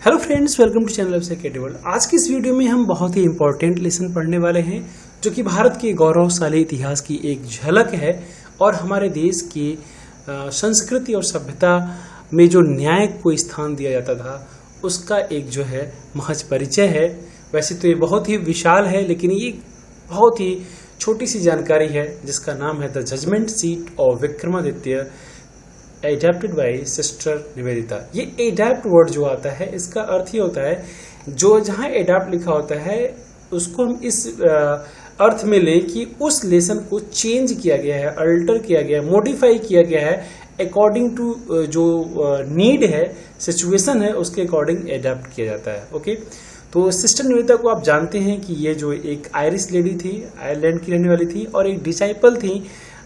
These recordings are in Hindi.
Hello friends, welcome to channel के वर्ल्ड। आज की इस वीडियो में हम बहुत ही इंपॉर्टेंट लेसन पढ़ने वाले हैं जो कि भारत के गौरवशाली इतिहास की एक झलक है और हमारे देश की संस्कृति और सभ्यता में जो न्याय को स्थान दिया जाता था उसका एक जो है महज परिचय है। वैसे तो ये बहुत ही विशाल है, लेकिन ये बहुत ही छोटी सी जानकारी है जिसका नाम है the judgement seat of Vikramaditya adapted by sister Nivedita. ये एडेप्ट वर्ड जो आता है इसका अर्थ ये होता है, जो जहाँ एडेप्ट लिखा होता है उसको हम इस अर्थ में लें कि उस लेसन को चेंज किया गया है, अल्टर किया गया है, मॉडिफाई किया गया है अकॉर्डिंग टू जो नीड है, सिचुएशन है, उसके अकॉर्डिंग एडेप्ट किया जाता है। ओके, तो सिस्टर निवेदिता को आप जानते हैं कि ये जो एक आयरिश लेडी थी, आयरलैंड की रहने वाली थी और एक डिसाइपल थी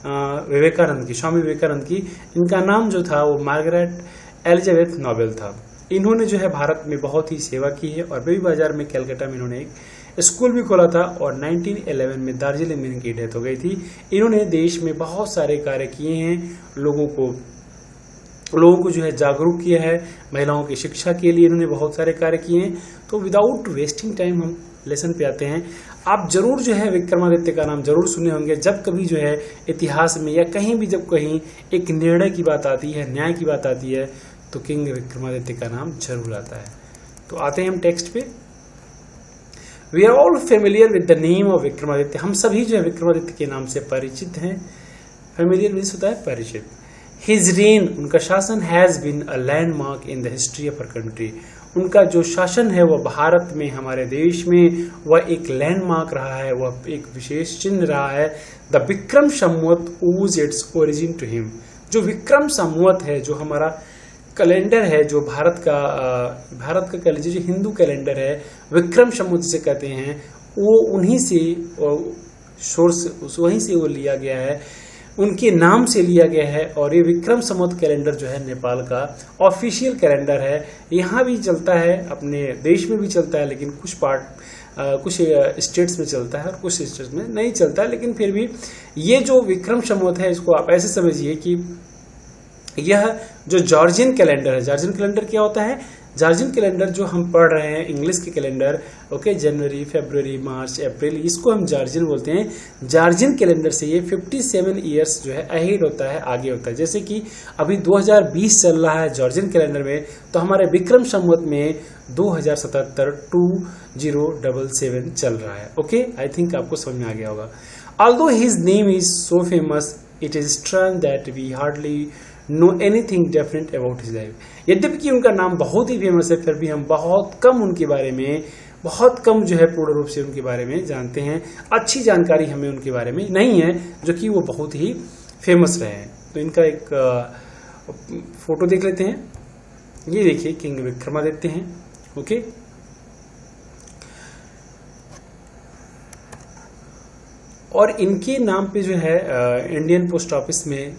विवेकानंद की, स्वामी विवेकानंद की। इनका नाम जो था वो मार्गरेट एलिजाबेथ नोबेल था। इन्होंने जो है भारत में बहुत ही सेवा की है और बेबी बाजार में कलकत्ता में इन्होंने एक स्कूल भी खोला था और 1911 में दार्जिलिंग में इनकी डेथ हो गई थी। इन्होंने देश में बहुत सारे कार्य किए हैं, लोगों को जो है जागरूक किया है, महिलाओं की शिक्षा के लिए इन्होंने बहुत सारे कार्य किए हैं। तो विदाउट वेस्टिंग टाइम हम लेसन पे आते हैं। आप जरूर जो है विक्रमादित्य का नाम जरूर सुने होंगे। जब कभी जो है इतिहास में या कहीं भी जब कहीं एक निर्णय की बात आती है, न्याय की बात आती है, तो किंग विक्रमादित्य का नाम जरूर आता है। तो आते हैं हम टेक्स्ट पे। We are all familiar with the name of Vikramaditya. हम सभी जो है विक्रमादित्य के नाम से परिचित हैं। फेमिलियर मीन्स होता है परिचित। हिज रेन, उनका शासन, has been a landmark in the history of our country. उनका जो शासन है वह भारत में, हमारे देश में वह एक लैंडमार्क रहा है, वह एक विशेष चिन्ह रहा है। द विक्रम संवत ओज इट्स ओरिजिन टू हिम। जो विक्रम संवत है, जो हमारा कैलेंडर है, जो भारत का कह लीजिए जो हिंदू कैलेंडर है, विक्रम संवत जिसे कहते हैं, वो उन्हीं से सोर्स वहीं से वो लिया गया है, उनके नाम से लिया गया है। और ये विक्रम संवत कैलेंडर जो है नेपाल का ऑफिशियल कैलेंडर है। यहाँ भी चलता है, अपने देश में भी चलता है, लेकिन कुछ स्टेट्स में चलता है और कुछ स्टेट्स में नहीं चलता है। लेकिन फिर भी ये जो विक्रम संवत है, इसको आप ऐसे समझिए कि यह जो जॉर्जियन कैलेंडर है, जॉर्जियन कैलेंडर क्या होता है? जॉर्जियन कैलेंडर जो हम पढ़ रहे हैं, इंग्लिश के कैलेंडर, ओके, जनवरी, फरवरी, मार्च, अप्रैल, इसको हम जॉर्जियन बोलते हैं। जॉर्जियन कैलेंडर से ये 57 ईयर्स जो है अहेड होता है, आगे होता है। जैसे कि अभी 2020 चल रहा है जॉर्जियन कैलेंडर में, तो हमारे विक्रम संवत में 2077 2077 चल रहा है। ओके, आई थिंक आपको समझ में आ गया होगा। Although his name is so famous, it is strange that we hardly know anything different about his life. यद्यपि कि उनका नाम बहुत ही फेमस है, फिर भी हम बहुत कम उनके बारे में, बहुत कम जो है पूर्ण रूप से उनके बारे में जानते हैं। अच्छी जानकारी हमें उनके बारे में नहीं है, जो कि वो बहुत ही फेमस रहे हैं। तो इनका एक फोटो देख लेते हैं। ये देखिए किंग विक्रमादित्य हैं। ओके, और इनके नाम पे जो है इंडियन पोस्ट ऑफिस में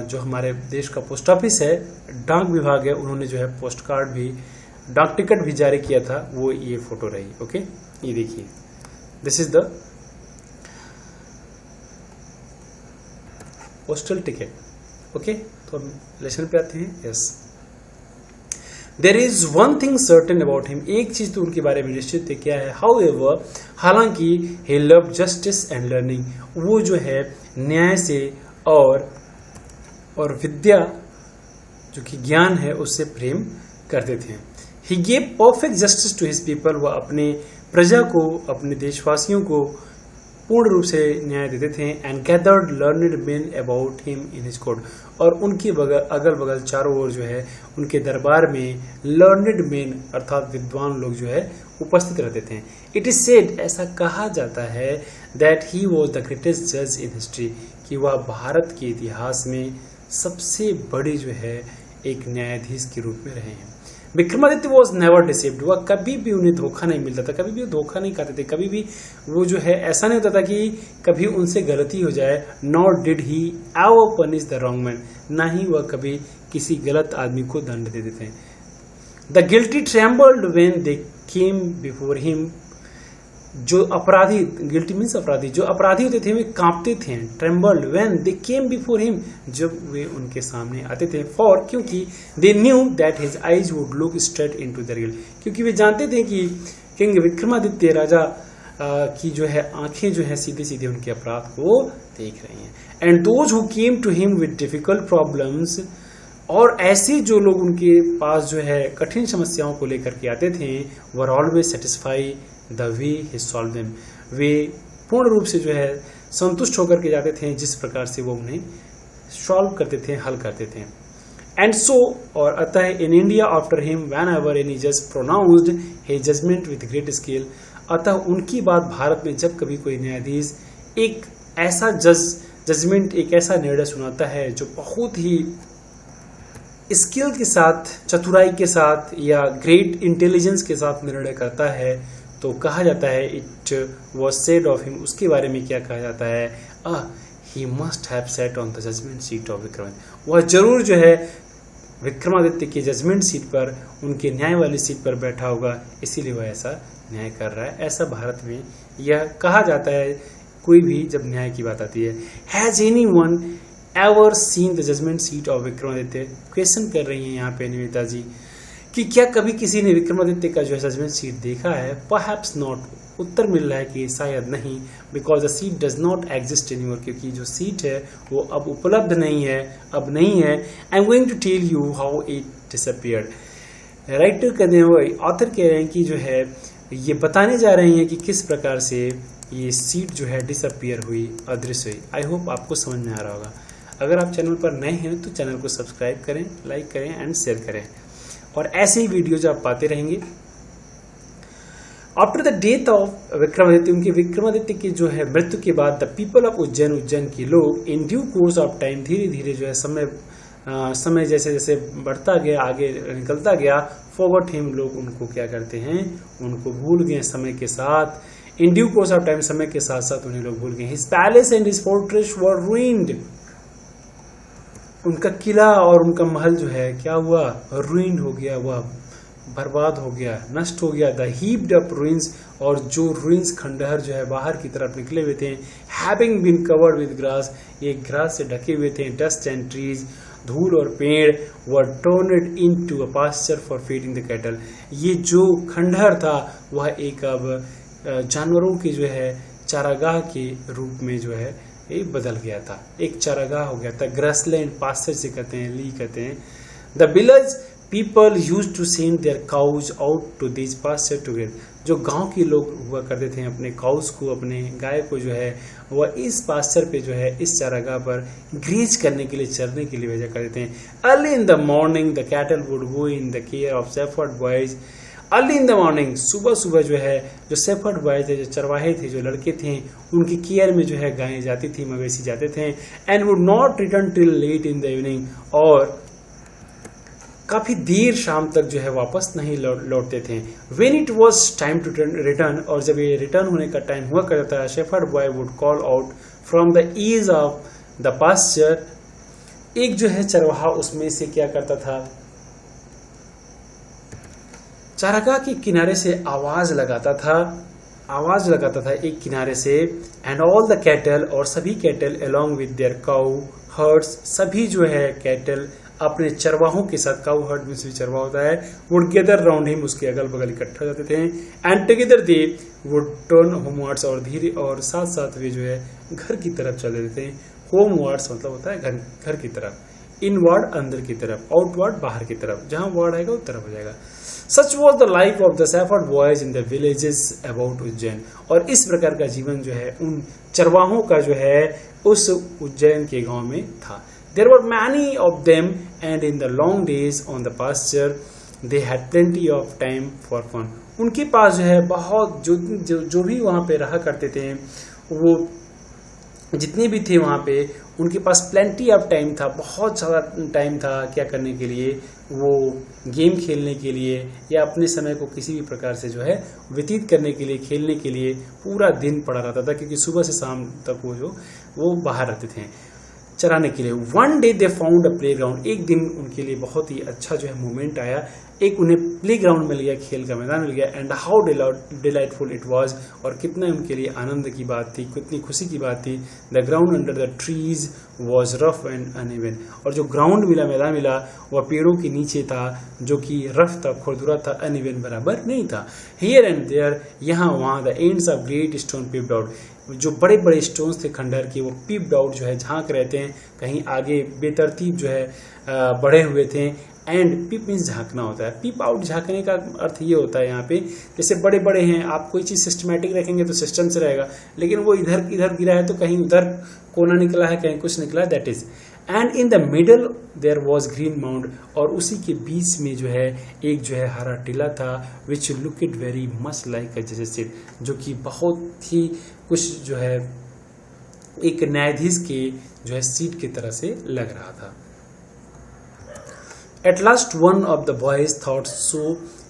जो हमारे देश का पोस्ट ऑफिस है, डाक विभाग है, उन्होंने जो है पोस्ट कार्ड भी, डाक टिकट भी जारी किया था, वो ये फोटो रही। ओके, ये देखिए, this is the postal ticket. Okay, तो हम लेसन पे आते हैं। Yes, there is one thing certain about him. एक चीज तो उनके बारे में निश्चित है, क्या है? हाउ एवर, हालांकि ही लव जस्टिस एंड लर्निंग, वो जो है न्याय से और विद्या जो कि ज्ञान है उससे प्रेम करते थे। He gave perfect justice to his people, वह अपने प्रजा को, अपने देशवासियों को पूर्ण रूप से न्याय देते थे। And gathered learned main about him in his court, और उनके अगल बगल चारों ओर जो है उनके दरबार में लर्नड मेन अर्थात विद्वान लोग जो है उपस्थित रहते थे। इट इज सेड, ऐसा कहा जाता है, that he was the greatest जज इन हिस्ट्री, कि वह भारत के इतिहास में सबसे बड़े जो है एक न्यायाधीश के रूप में रहे हैं। विक्रमादित्य वॉज नेवर डिसीव्ड, वह कभी भी उन्हें धोखा नहीं मिलता था, कभी भी वो धोखा नहीं खाते थे, कभी भी वो जो है ऐसा नहीं होता था कि कभी उनसे गलती हो जाए। Not did he ever punish the wrong man, ना ही वह कभी किसी गलत आदमी को दंड देते थे। The guilty trembled when they came before him, जो अपराधी, गिल्टी मीन्स अपराधी, जो अपराधी होते थे वे कांपते थे, trembled when they came before him, जब वे उनके सामने आते थे, फॉर क्योंकि they knew that his eyes would look straight into the real, क्योंकि वे जानते थे कि किंग विक्रमादित्य राजा की जो है आंखें जो है सीधे सीधे उनके अपराध को देख रही हैं। And those who came to him with difficult problems, और ऐसे जो लोग उनके पास जो है कठिन समस्याओं को लेकर के आते थे, were always satisfy the way he solve them, वे पूर्ण रूप से जो है संतुष्ट होकर के जाते थे जिस प्रकार से वो उन्हें सॉल्व करते थे, हल करते थे। एंड सो, और अतः in India after him whenever any जज pronounced his judgement with great skill, अतः उनकी बात भारत में जब कभी कोई न्यायाधीश एक ऐसा जजमेंट, एक ऐसा निर्णय सुनाता है जो बहुत ही स्किल के साथ, चतुराई के साथ या ग्रेट इंटेलिजेंस के साथ निर्णय करता है, तो कहा जाता है it was said of him, उसके बारे में क्या कहा जाता है, he must have sat on the judgement seat of Vikramaditya, वह जरूर जो है विक्रमादित्य की जजमेंट सीट पर, उनके न्याय वाली सीट पर बैठा होगा, इसीलिए वह ऐसा न्याय कर रहा है। ऐसा भारत में यह कहा जाता है कोई भी जब न्याय की बात आती है। Has any one ever seen the judgement seat of Vikramaditya, question कर रही हैं यहाँ पे निवेदिता जी कि क्या कभी किसी ने विक्रमादित्य का जो है जजमेंट सीट देखा है। परहैप्स नॉट, उत्तर मिल रहा है कि शायद नहीं, because the seat does not exist anymore, क्योंकि जो सीट है वो अब उपलब्ध नहीं है, अब नहीं है। I am going to tell you how it disappeared, writer कहते हैं, ऑथर कह रहे हैं कि जो है ये बताने जा रहे हैं कि किस प्रकार से ये सीट जो है डिसअपियर हुई, अदृश्य हुई। आई होप आपको समझ में आ रहा होगा। अगर आप चैनल पर नए हैं तो चैनल को सब्सक्राइब करें, लाइक करें एंड शेयर करें, और ऐसे ही वीडियोज आप पाते रहेंगे। After the death of Vikramaditya, उनके विक्रमादित्य की जो है मृत्यु के बाद, the people of Ujjain, Ujjain के लोग, in due course of time, धीरे धीरे जो है समय जैसे जैसे बढ़ता गया, आगे निकलता गया, फॉरगॉट हिम, लोग उनको क्या करते हैं, उनको भूल गए समय के साथ। In due course of time, समय के साथ साथ उन्हें लोग भूल गए। His palace and his fortress were ruined, उनका किला और उनका महल जो है क्या हुआ, रूइंड हो गया, वह बर्बाद हो गया, नष्ट हो गया। द हीप्ड अप रूइंस, और जो रूइंस, खंडहर जो है बाहर की तरफ निकले हुए थे, having been covered with grass, ये ग्रास से ढके हुए थे, डस्ट एंड ट्रीज, धूल और पेड़, were turned into a pasture for feeding the cattle, ये जो खंडहर था वह एक अब जानवरों की जो है चारागाह के रूप में जो है ये बदल गया था, एक चारागाह हो गया था। ग्रासलैंड, पास्चर से कहते हैं, ली कहते हैं। The village people use to send their cows out to this pasture together, जो गांव के लोग हुआ करते थे अपने काउज को, अपने गाय को जो है वह इस पास्चर पे जो है इस चारागाह पर ग्रीज करने के लिए, चरने के लिए भेजा करते थे। Early in the morning the cattle would go in the care of shepherd boys, early in the morning, सुबह सुबह जो है जो शेफर्ड बॉयज थे, जो चरवाहे थे, जो लड़के थे, उनकी केयर में जो है गायें जाती थी, मवेशी जाते थे। And would not return till late in the evening, और काफी देर शाम तक जो है वापस नहीं लौटते थे। When it was time to return, और जब ये रिटर्न होने का टाइम हुआ करता था, shepherd boy would call out from the edge of the pasture, एक जो है चरवाहा उसमें से क्या करता था, चारागाह के किनारे से आवाज लगाता था एक किनारे से। एंड ऑल द कैटल, और सभी cattle, along with their cow hertz, सभी जो है कैटल अपने चरवाहों के साथ, काउ हर्ड में से चरवाहा होता है, वुड गेदर राउंड हिम, उसके अगल बगल इकट्ठा हो जाते थे। And together they would turn homewards, और धीरे और साथ साथ वे जो है घर की तरफ चल देते थे। होमवर्ड्स मतलब होता है घर की तरफ, इनवर्ड अंदर की तरफ, आउटवर्ड बाहर की तरफ, जहां वर्ड आएगा उस तरफ हो जाएगा। सच was the life of the shepherd boys in the villages about Ujjain, और इस प्रकार का जीवन जो है उन चरवाहों का जो है उस उज्जैन के गांव में था। There were many of them, and in the long days on the pasture, they had plenty of time for fun. उनके पास जो है बहुत जो भी वहाँ पे रहा करते थे, वो जितने भी थे वहाँ पे, उनके पास प्लेंटी ऑफ टाइम था, बहुत सारा टाइम था क्या करने के लिए, वो गेम खेलने के लिए या अपने समय को किसी भी प्रकार से जो है व्यतीत करने के लिए, खेलने के लिए पूरा दिन पड़ा रहता था, क्योंकि सुबह से शाम तक वो बाहर रहते थे चराने के लिए। One day they found a play ground, एक दिन उनके लिए बहुत ही अच्छा जो है मोमेंट आया, एक उन्हें प्ले ग्राउंड मिल गया, खेल का मैदान मिल गया। And how delightful it was, और कितना उनके लिए आनंद की बात थी, कितनी खुशी की बात थी। The ground under the trees was rough and uneven, और जो ग्राउंड मिला, मैदान मिला, वह पेड़ों के नीचे था, जो कि रफ था, खुरदुरा था, अनइवन बराबर नहीं था। हियर एंड देयर, यहाँ वहाँ, the ends of great stone peeped out, जो बड़े बड़े स्टोन्स थे खंडहर के, वो पीप्ड आउट जो है झांक रहे थे, कहीं आगे बेतरतीब जो है बढ़े हुए थे। एंड पीप मीन्स झांकना होता है, पीप आउट झांकने का अर्थ ये होता है यहाँ पे, जैसे बड़े बड़े हैं, आप कोई चीज़ सिस्टमेटिक रखेंगे तो सिस्टम से रहेगा, लेकिन वो इधर इधर गिरा है तो कहीं उधर कोना निकला है, कहीं कुछ निकला है, that is. And in the middle there was green mound, और उसी के बीच में जो है एक जो है हरा टीला था, which looked very much like a जज सीट, जो कि बहुत ही कुछ जो है एक न्यायाधीश के जो है सीट की तरह से लग रहा था। At last one of the boys thought so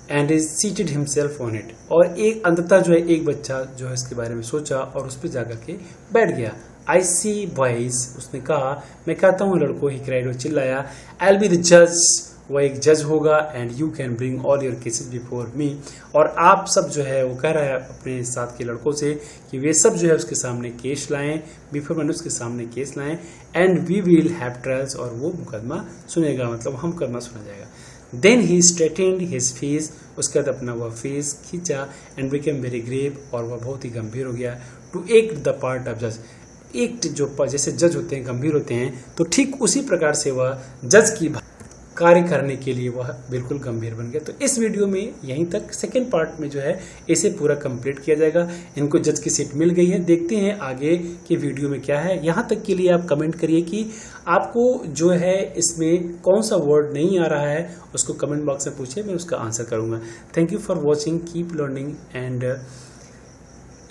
and he seated himself on it, और एक अंततः जो है एक बच्चा जो है इसके बारे में सोचा और उस पर जाकर के बैठ गया। I see boys, उसने कहा, मैं कहता हूँ लड़कों, he cried, वो चिल्लाया, I'll be the judge, वह एक जज होगा, and you can bring all your cases before me, और आप सब जो है, वो कह रहा है अपने साथ के लड़कों से कि वे सब जो है उसके सामने केस लाएं, बिफोर मैंने उसके सामने केस लाएं, and we will have trials, और वो मुकदमा सुनेगा, मतलब हम मुकदमा सुना जाएगा। Then he straightened his face, उसके बाद अपना वह फेस खींचा, एंड बिकेम वेरी ग्रेव, और वह बहुत ही गंभीर हो गया। To act the part of जज, एक जो जैसे जज होते हैं गंभीर होते हैं, तो ठीक उसी प्रकार से वह जज की कार्य करने के लिए वह बिल्कुल गंभीर बन गया। तो इस वीडियो में यहीं तक, सेकेंड पार्ट में जो है इसे पूरा कंप्लीट किया जाएगा। इनको जज की सीट मिल गई है, देखते हैं आगे के वीडियो में क्या है। यहाँ तक के लिए आप कमेंट करिए कि आपको जो है इसमें कौन सा वर्ड नहीं आ रहा है, उसको कमेंट बॉक्स में पूछिए, मैं उसका आंसर करूँगा। Thank you for watching, keep learning and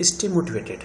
stay motivated.